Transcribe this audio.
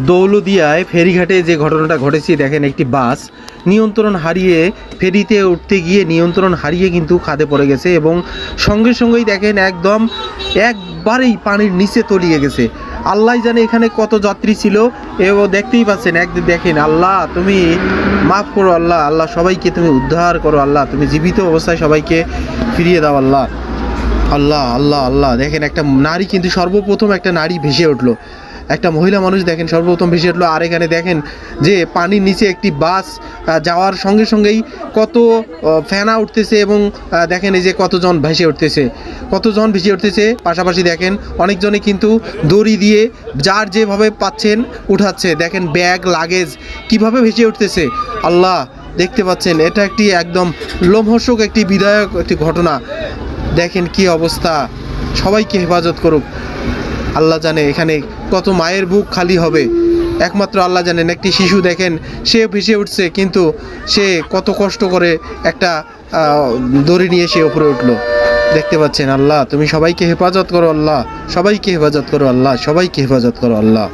দৌলদিয়ায় ফেরিঘাটে যে ঘটনাটা ঘটেছে দেখেন, একটি বাস নিয়ন্ত্রণ হারিয়ে ফেরিতে উঠতে গিয়ে নিয়ন্ত্রণ হারিয়ে কিন্তু খাদে পড়ে গেছে এবং সঙ্গে সঙ্গেই দেখেন একবারেই পানির নিচে তলিয়ে গেছে। আল্লাহ জানে এখানে কত যাত্রী ছিল এবং দেখতেই পাচ্ছেন একদিন দেখেন। আল্লাহ তুমি মাফ করো, আল্লাহ আল্লাহ সবাইকে তুমি উদ্ধার করো, আল্লাহ তুমি জীবিত অবস্থায় সবাইকে ফিরিয়ে দাও আল্লাহ। আল্লাহ আল্লাহ আল্লাহ দেখেন, একটা নারী কিন্তু সর্বপ্রথম একটা নারী ভেসে উঠলো, একটা মহিলা মানুষ দেখেন সর্বপ্রথম ভেসে উঠলো। আর এখানে দেখেন যে পানির নিচে একটি বাস যাওয়ার সঙ্গে সঙ্গেই কত ফেনা উঠতেছে এবং দেখেন এই যে কতজন ভেসে উঠতেছে। পাশাপাশি দেখেন অনেকজনে কিন্তু দড়ি দিয়ে যার যেভাবে পাচ্ছেন উঠাচ্ছে। দেখেন ব্যাগ লাগেজ কিভাবে ভেসে উঠতেছে। আল্লাহ দেখতে পাচ্ছেন, এটা একটি একদম লোমহর্ষক একটি বিদায়ক একটি ঘটনা। দেখেন কি অবস্থা, সবাইকে হেফাজত করুক আল্লাহ জানে। এখানে কত মায়ের বুক খালি হবে, একমাত্র আল্লাহ জানেন। একটি শিশু দেখেন সে ভেসে উঠছে, কিন্তু সে কত কষ্ট করে একটা দড়ি নিয়ে সে উপরে উঠলো। দেখতে পাচ্ছেন। আল্লাহ তুমি সবাইকে হেফাজত করো, আল্লাহ সবাইকে হেফাজত করো, আল্লাহ সবাইকে হেফাজত করো আল্লাহ।